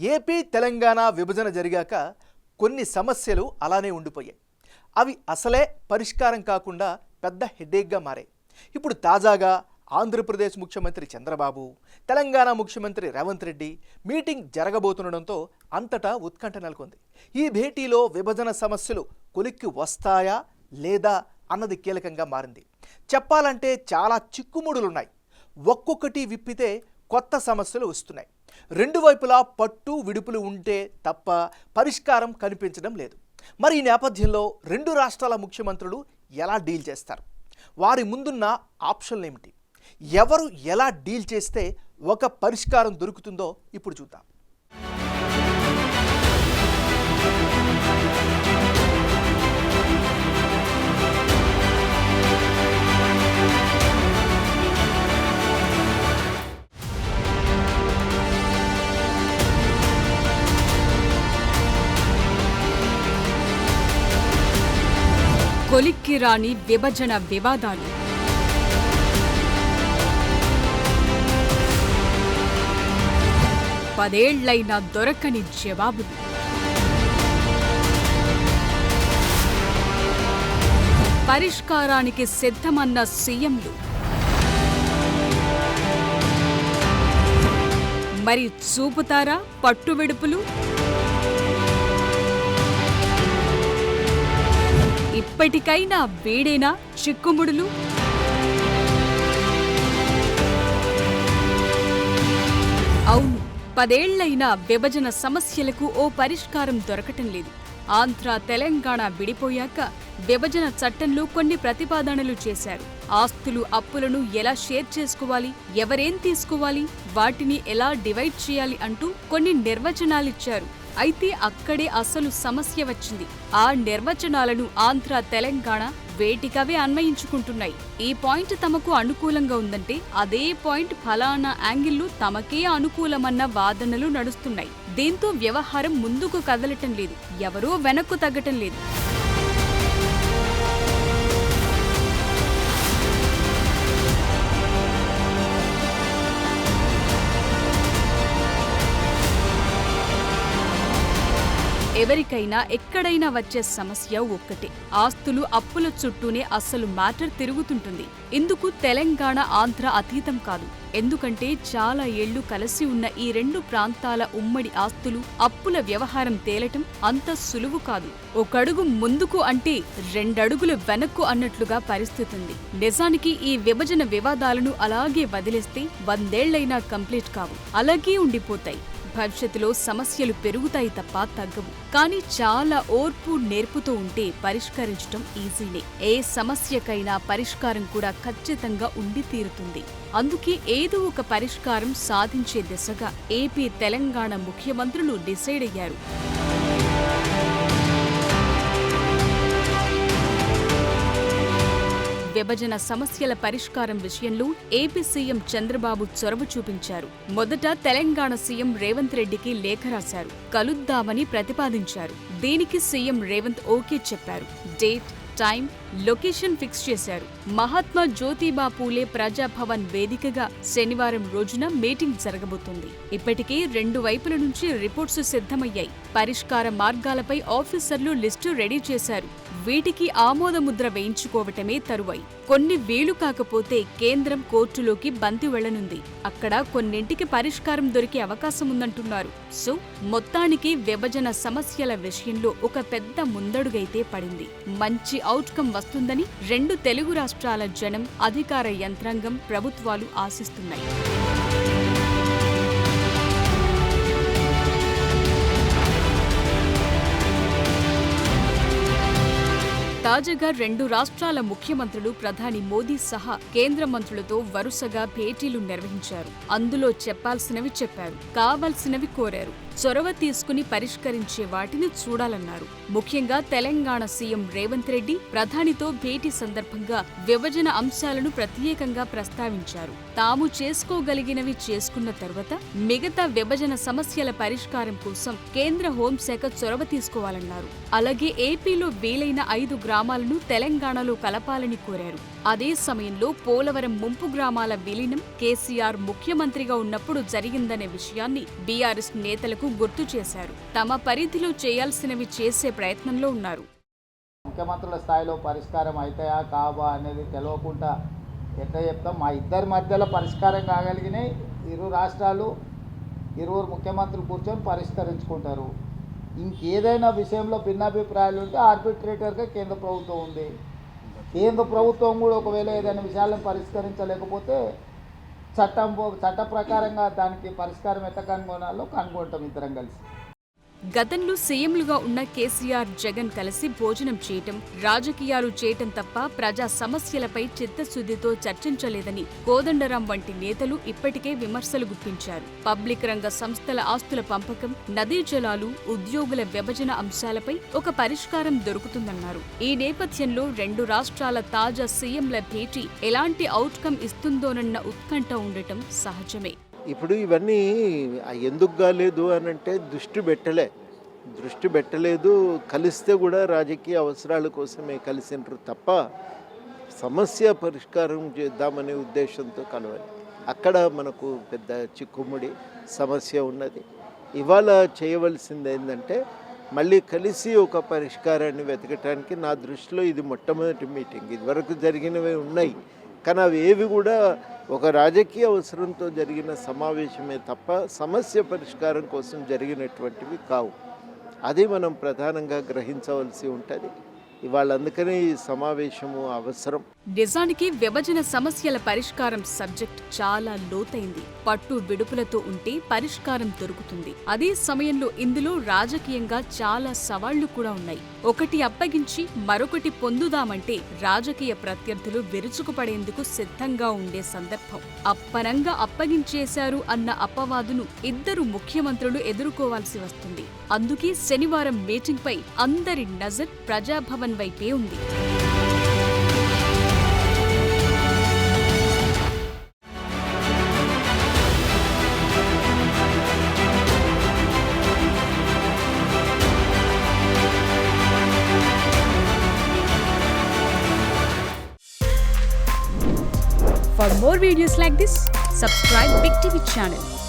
AP Telangana విభజన జరిగాక కొన్ని సమస్యలు అలానే ఉండిపోయాయి. అవి అసలే పరిష్కారం కాకుండా పెద్ద హెడేక్గా మారాయి. ఇప్పుడు తాజాగా ఆంధ్రప్రదేశ్ ముఖ్యమంత్రి చంద్రబాబు, తెలంగాణ ముఖ్యమంత్రి రేవంత్ రెడ్డి మీటింగ్ జరగబోతుండడంతో అంతటా ఉత్కంఠ నెలకొంది. ఈ భేటీలో విభజన సమస్యలు కొలిక్కి వస్తాయా లేదా అన్నది కీలకంగా మారింది. చెప్పాలంటే చాలా చిక్కుముడులున్నాయి. ఒక్కొక్కటి విప్పితే కొత్త సమస్యలు వస్తున్నాయి. రెండు వైపులా పట్టు విడుపులు ఉంటే తప్ప పరిష్కారం కనిపించడం లేదు. మరి ఈ నేపథ్యంలో రెండు రాష్ట్రాల ముఖ్యమంత్రులు ఎలా డీల్ చేస్తారు? వారి ముందున్న ఆప్షన్లు ఏమిటి? ఎవరు ఎలా డీల్ చేస్తే ఒక పరిష్కారం దొరుకుతుందో ఇప్పుడు చూద్దాం. కొలిక్కి రాని విభజన వివాదాలు. పదేళ్లైనా దొరకని జవాబులు. పరిష్కారానికి సిద్ధమన్న సీఎంలు. మరి చూపుతారా పట్టువిడుపులు? ఇప్పటికైనా వీడేనా చిక్కుముడులు? అవును, పదేళ్లైనా విభజన సమస్యలకు ఓ పరిష్కారం దొరకటం లేదు. ఆంధ్ర తెలంగాణ విడిపోయాక విభజన చట్టంలో కొన్ని ప్రతిపాదనలు చేశారు. ఆస్తులు అప్పులను ఎలా షేర్ చేసుకోవాలి, ఎవరేం తీసుకోవాలి, వాటిని ఎలా డివైడ్ చేయాలి అంటూ కొన్ని నిర్వచనాలిచ్చారు. అయితే అక్కడే అసలు సమస్య వచ్చింది. ఆ నిర్వచనాలను ఆంధ్ర తెలంగాణ వేటికవే అన్వయించుకుంటున్నాయి. ఈ పాయింట్ తమకు అనుకూలంగా ఉందంటే అదే పాయింట్ ఫలానా యాంగిల్లో తమకే అనుకూలమన్న వాదనలు నడుస్తున్నాయి. దీంతో వ్యవహారం ముందుకు కదలటం లేదు, ఎవరూ వెనక్కు తగ్గటం లేదు. ఎవరికైనా ఎక్కడైనా వచ్చే సమస్య ఒక్కటే. ఆస్తులు అప్పుల చుట్టూనే అసలు మ్యాటర్ తిరుగుతుంటుంది. ఇందుకు తెలంగాణ ఆంధ్ర అతీతం కాదు. ఎందుకంటే చాలా ఏళ్లు కలిసి ఉన్న ఈ రెండు ప్రాంతాల ఉమ్మడి ఆస్తులు అప్పుల వ్యవహారం తేలటం అంత సులువు కాదు. ఒకడుగు ముందుకు అంటే రెండడుగులు వెనక్కు అన్నట్లుగా పరిస్థితి ఉంది. నిజానికి ఈ విభజన వివాదాలను అలాగే వదిలేస్తే 100 ఏళ్లైనా కంప్లీట్ కావు, అలాగే ఉండిపోతాయి. భవిష్యత్తులో సమస్యలు పెరుగుతాయి తప్ప తగ్గవు. కానీ చాలా ఓర్పు నేర్పుతో ఉంటే పరిష్కరించడం ఈజీనే. ఏ సమస్యకైనా పరిష్కారం కూడా ఖచ్చితంగా ఉండి తీరుతుంది. అందుకే ఏదో ఒక పరిష్కారం సాధించే దిశగా ఏపీ తెలంగాణ ముఖ్యమంత్రులు డిసైడ్ అయ్యారు. విభజన సమస్యల పరిష్కారం విషయంలో ఏపీ సీఎం చంద్రబాబు చొరవ చూపించారు. మొదట తెలంగాణ సీఎం రేవంత్ రెడ్డికి లేఖ రాశారు. కలుద్దామని ప్రతిపాదించారు. దీనికి సీఎం రేవంత్ ఓకే చెప్పారు. డేట్, టైం, లొకేషన్ ఫిక్స్ చేశారు. మహాత్మా జ్యోతిబా పూలే ప్రజాభవన్ వేదికగా శనివారం రోజున మీటింగ్ జరగబోతోంది. ఇప్పటికే రెండు వైపుల నుంచి రిపోర్ట్స్ సిద్ధమయ్యాయి. పరిష్కార మార్గాలపై ఆఫీసర్లు లిస్టు రెడీ చేశారు. వీటికి ఆమోదముద్ర వేయించుకోవటమే తరువాయి. కొన్ని వీలు కాకపోతే కేంద్రం కోర్టులోకి బంతి వెళ్లనుంది. అక్కడ కొన్నింటికి పరిష్కారం దొరికే అవకాశం ఉందంటున్నారు. సో మొత్తానికి విభజన సమస్యల విషయంలో ఒక పెద్ద ముందడుగైతే పడింది. మంచి అవుట్కమ్ వస్తుందని రెండు తెలుగు రాష్ట్రాల జనం, అధికార యంత్రాంగం, ప్రభుత్వాలు ఆశిస్తున్నాయి. తాజాగా రెండు రాష్ట్రాల ముఖ్యమంత్రులు ప్రధాని మోదీ సహా కేంద్ర మంత్రులతో వరుసగా భేటీలు నిర్వహించారు. అందులో చెప్పాల్సినవి చెప్పారు, కావాల్సినవి కోరారు. చొరవ తీసుకుని పరిష్కరించే వాటిని చూడాలన్నారు. ముఖ్యంగా తెలంగాణ సీఎం రేవంత్ రెడ్డి ప్రధానితో భేటీ సందర్భంగా విభజన అంశాలను ప్రత్యేకంగా ప్రస్తావించారు. తాము చేసుకోగలిగినవి చేసుకున్న తర్వాత మిగతా విభజన సమస్యల పరిష్కారం కోసం కేంద్ర హోంశాఖ చొరవ తీసుకోవాలన్నారు. అలాగే ఏపీలో వీలైన 5 గ్రామాలను తెలంగాణలో కలపాలని కోరారు. అదే సమయంలో పోలవరం ముంపు గ్రామాల విలీనం కేసీఆర్ ముఖ్యమంత్రిగా ఉన్నప్పుడు జరిగిందనే విషయాన్ని బీఆర్ఎస్ నేతలకు గుర్తు చేశారు. తమ పరిధిలో చేయాల్సినవి చేసే ప్రయత్నంలో ఉన్నారు. ముఖ్యమంత్రుల స్థాయిలో పరిష్కారం అవుతాయా కావా అనేది తెలియకుండా ఎట్లా చెప్తాం. మా ఇద్దరి మధ్యలో పరిష్కారం కాగలిగినాయి. ఇరు రాష్ట్రాలు ఇరువురు ముఖ్యమంత్రులు కూర్చొని పరిష్కరించుకుంటారు. ఇంకేదైనా విషయంలో భిన్నాభిప్రాయాలు ఉంటే ఆర్బిట్రేటర్గా కేంద్ర ప్రభుత్వం ఉంది. కేంద్ర ప్రభుత్వం కూడా ఒకవేళ ఏదైనా విషయాలను పరిష్కరించలేకపోతే చట్ట ప్రకారంగా దానికి పరిష్కారం ఎట్లా కనుగొనాలో కనుగొంటాం ఇద్దరం కలిసి. గతంలో సీఎంలుగా ఉన్న కేసీఆర్, జగన్ కలిసి భోజనం చేయటం, రాజకీయాలు చేయటం తప్ప ప్రజా సమస్యలపై చిత్తశుద్ధితో చర్చించలేదని కోదండరాం వంటి నేతలు ఇప్పటికే విమర్శలు గుప్పించారు. పబ్లిక్ రంగ సంస్థల ఆస్తుల పంపకం, నదీ జలాలు, ఉద్యోగుల విభజన అంశాలపై ఒక పరిష్కారం దొరుకుతుందన్నారు. ఈ నేపథ్యంలో రెండు రాష్ట్రాల తాజా సీఎంల భేటీ ఎలాంటి అవుట్కమ్ ఇస్తుందోనన్న ఉత్కంఠ ఉండటం సహజమే. ఇప్పుడు ఇవన్నీ ఎందుకు కాలేదు అని అంటే దృష్టి పెట్టలేదు. కలిస్తే కూడా రాజకీయ అవసరాల కోసమే కలిసినారు తప్ప సమస్య పరిష్కారం చేద్దామనే ఉద్దేశంతో కలవాలి. అక్కడ మనకు పెద్ద చిక్కుముడి సమస్య ఉన్నది. ఇవాళ చేయవలసింది ఏంటంటే మళ్ళీ కలిసి ఒక పరిష్కారాన్ని వెతకటానికి నా దృష్టిలో ఇది మొట్టమొదటి మీటింగ్. ఇదివరకు జరిగినవి ఉన్నాయి కానీ అవి ఏవి కూడా ఒక రాజకీయ అవసరంతో జరిగిన సమావేశమే తప్ప సమస్య పరిష్కారం కోసం జరిగినటువంటివి కావు. అది మనం ప్రధానంగా గ్రహించవలసి ఉంటుంది. ఇవాళ అందుకనే ఈ సమావేశము అవసరం. నిజానికి విభజన సమస్యల పరిష్కారం సబ్జెక్ట్ చాలా లోతైంది. పట్టు విడుపులతో ఉంటే పరిష్కారం దొరుకుతుంది. అదే సమయంలో ఇందులో రాజకీయంగా చాలా సవాళ్లు కూడా ఉన్నాయి. ఒకటి అప్పగించి మరొకటి పొందుదామంటే రాజకీయ ప్రత్యర్థులు విరుచుకుపడేందుకు సిద్ధంగా ఉండే సందర్భం. అప్పనంగా అప్పగించేశారు అన్న అపవాదును ఇద్దరు ముఖ్యమంత్రులు ఎదుర్కోవాల్సి వస్తుంది. అందుకే శనివారం మీటింగ్పై అందరి నజర్ ప్రజాభవన్ వైపే ఉంది. For more videos like this, subscribe Big TV channel.